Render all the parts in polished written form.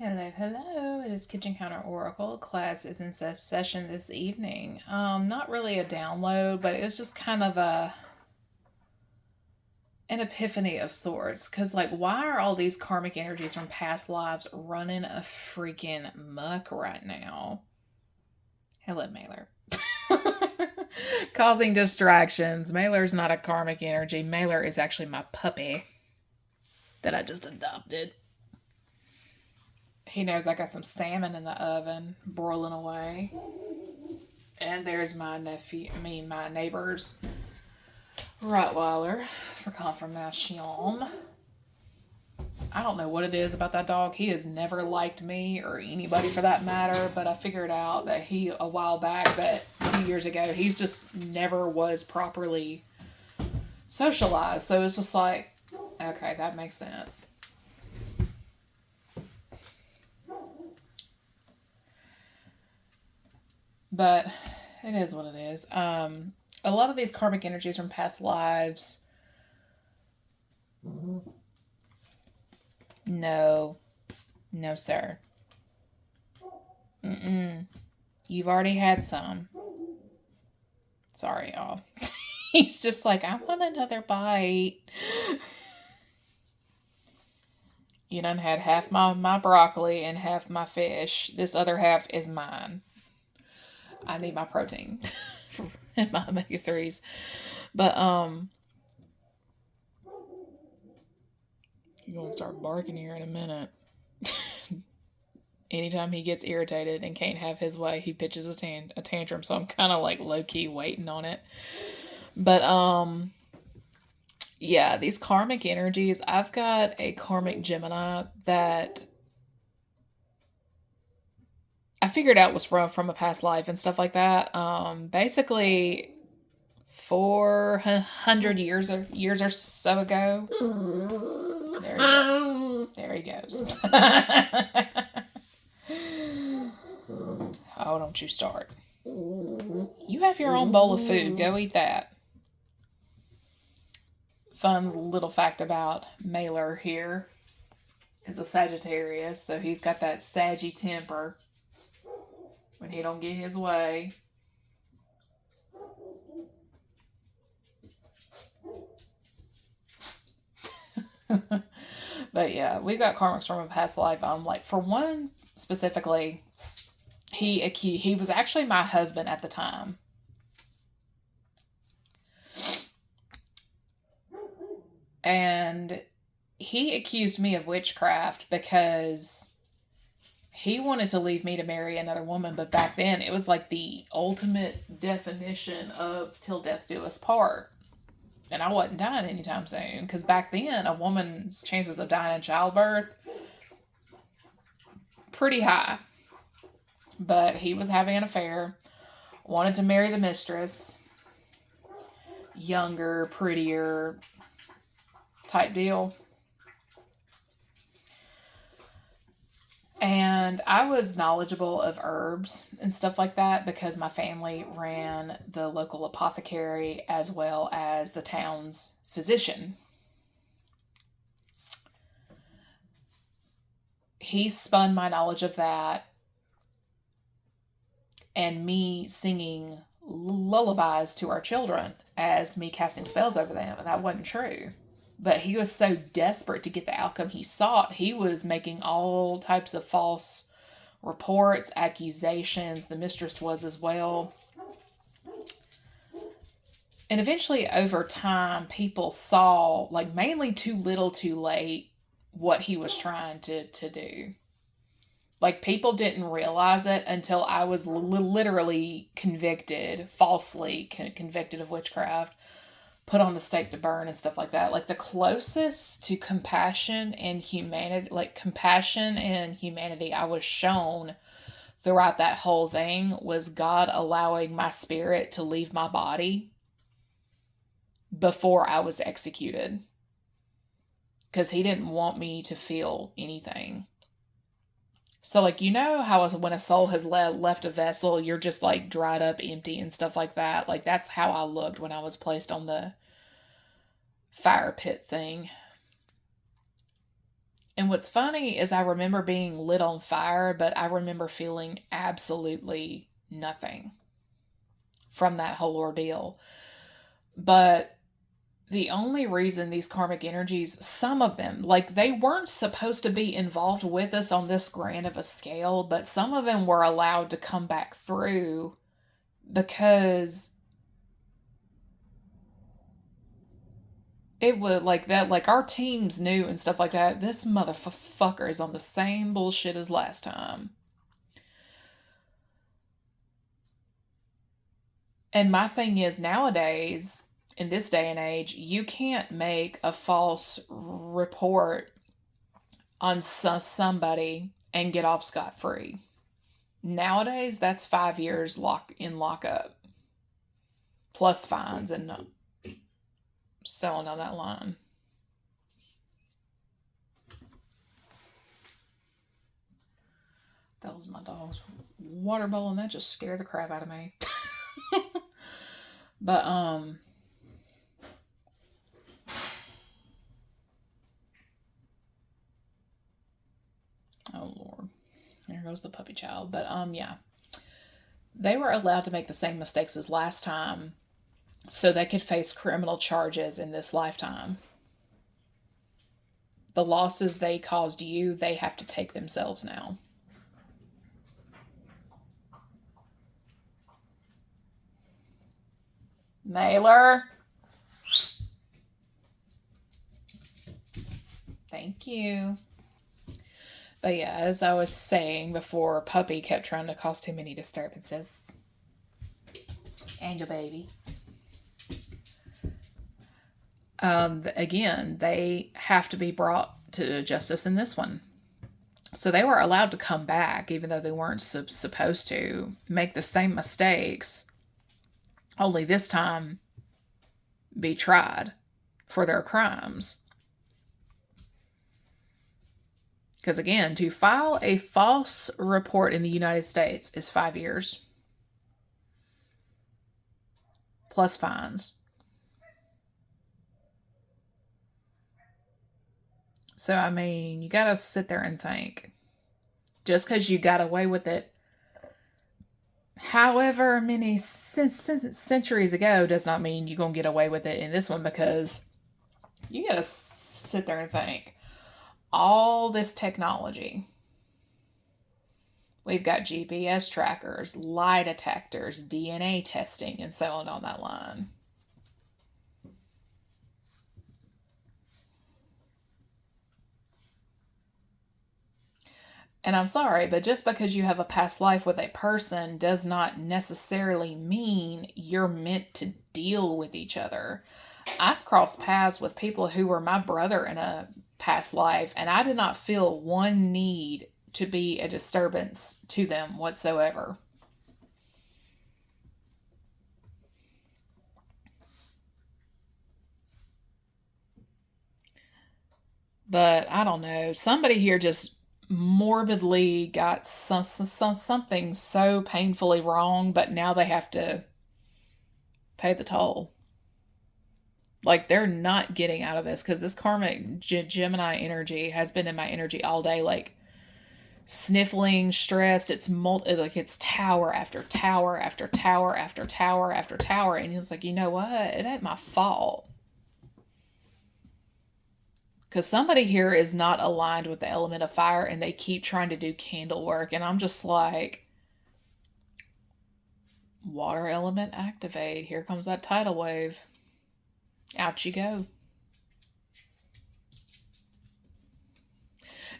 Hello, hello. It is Kitchen Counter Oracle. Class is in session this evening. Not really a download, but it was just kind of an epiphany of sorts. Cause like, why are all these karmic energies from past lives running a freaking muck right now? Hello, Mailer. Causing distractions. Mailer's not a karmic energy. Mailer is actually my puppy that I just adopted. He knows I got some salmon in the oven, broiling away. And there's my nephew, my neighbor's Rottweiler for confirmation. I don't know what it is about that dog. He has never liked me or anybody for that matter, but I figured out that a while back, that a few years ago, he's just never was properly socialized. So it's just like, okay, that makes sense. But it is what it is. A lot of these karmic energies from past lives. No, no, sir. Mm-mm. You've already had some. Sorry, y'all. He's just like, I want another bite. You done had half my broccoli and half my fish. This other half is mine. I need my protein and my omega 3s. But you're gonna start barking here in a minute. Anytime he gets irritated and can't have his way, he pitches a tantrum. So I'm kind of like low key waiting on it. But yeah, these karmic energies. I've got a karmic Gemini that I figured out was from a past life and stuff like that. Basically, 400 years or so ago. There he goes. There he goes. Oh, don't you start. You have your own bowl of food. Go eat that. Fun little fact about Mailer here is a Sagittarius, so he's got that saggy temper when he don't get his way. But yeah, we've got karmics from a past life. Like for one specifically, he was actually my husband at the time. And he accused me of witchcraft because he wanted to leave me to marry another woman, but back then it was like the ultimate definition of till death do us part. And I wasn't dying anytime soon because back then a woman's chances of dying in childbirth pretty high. But he was having an affair, wanted to marry the mistress, younger, prettier type deal. And I was knowledgeable of herbs and stuff like that because my family ran the local apothecary as well as the town's physician. He spun my knowledge of that and me singing lullabies to our children as me casting spells over them, and that wasn't true. But he was so desperate to get the outcome he sought, he was making all types of false reports, accusations. The mistress was as well. And eventually, over time, people saw, like mainly too little too late, what he was trying to do. Like, people didn't realize it until I was literally falsely convicted of witchcraft, put on the stake to burn and stuff like that. Like, the closest to compassion and humanity I was shown throughout that whole thing was God allowing my spirit to leave my body before I was executed. Because he didn't want me to feel anything. So, like, you know how when a soul has left a vessel, you're just, like, dried up, empty, and stuff like that? Like, that's how I looked when I was placed on the fire pit thing. And what's funny is I remember being lit on fire, but I remember feeling absolutely nothing from that whole ordeal. But the only reason these karmic energies, some of them, like they weren't supposed to be involved with us on this grand of a scale, but some of them were allowed to come back through because it would like that, like our teams knew and stuff like that. This motherfucker is on the same bullshit as last time. And my thing is, nowadays, in this day and age, you can't make a false report on somebody and get off scot free. Nowadays, that's 5 years lockup, plus fines and so on down that line. That was my dog's water bowl, and that just scared the crap out of me. But oh Lord, there goes the puppy child. But yeah, they were allowed to make the same mistakes as last time, so they could face criminal charges in this lifetime. The losses they caused you, they have to take themselves now. Mailer. Thank you. But yeah, as I was saying before, Puppy kept trying to cause too many disturbances. Angel baby. Again, they have to be brought to justice in this one. So they were allowed to come back, even though they weren't supposed to, make the same mistakes, only this time be tried for their crimes. Because again, to file a false report in the United States is 5 years, plus fines. So, I mean, you gotta sit there and think. Just because you got away with it however many centuries ago does not mean you're going to get away with it in this one, because you gotta sit there and think. All this technology. We've got GPS trackers, lie detectors, DNA testing, and so on down that line. And I'm sorry, but just because you have a past life with a person does not necessarily mean you're meant to deal with each other. I've crossed paths with people who were my brother in a past life, and I did not feel one need to be a disturbance to them whatsoever. But I don't know. Somebody here just morbidly got something so painfully wrong, but now they have to pay the toll. Like, they're not getting out of this, because this karmic Gemini energy has been in my energy all day, like sniffling, stressed. It's like it's tower after tower after tower after tower after tower, and it's like, you know what? It ain't my fault. Because somebody here is not aligned with the element of fire, and they keep trying to do candle work, and I'm just like, water element activate. Here comes that tidal wave. Out you go.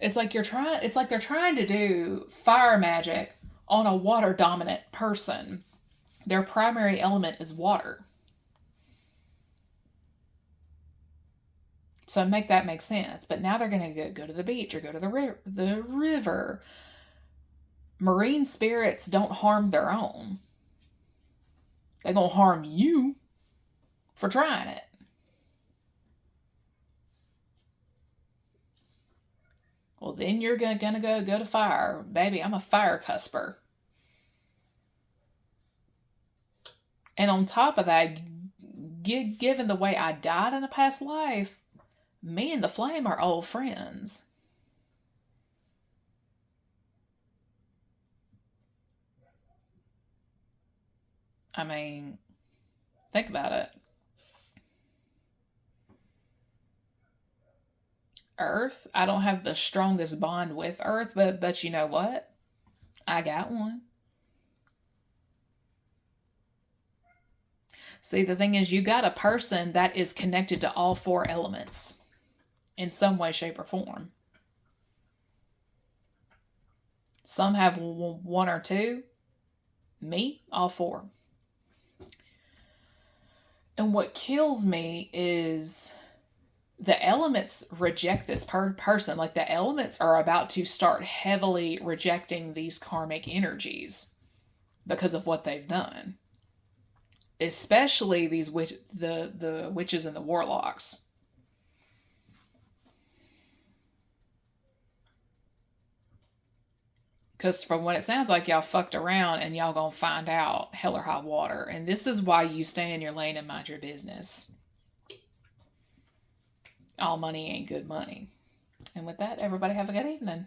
It's like they're trying to do fire magic on a water dominant person. Their primary element is water. So make that make sense. But now they're going to go to the beach or go to the river. Marine spirits don't harm their own. They're going to harm you for trying it. Well, then you're going to go to fire. Baby, I'm a fire cusper. And on top of that, given the way I died in a past life, me and the flame are old friends. I mean, think about it. Earth, I don't have the strongest bond with Earth, but you know what? I got one. See, the thing is, you got a person that is connected to all four elements in some way, shape, or form. Some have one or two. Me, all four. And what kills me is the elements reject this person. Like the elements are about to start heavily rejecting these karmic energies because of what they've done. Especially these the witches and the warlocks. Because from what it sounds like, y'all fucked around and y'all gonna find out hell or high water. And this is why you stay in your lane and mind your business. All money ain't good money. And with that, everybody have a good evening.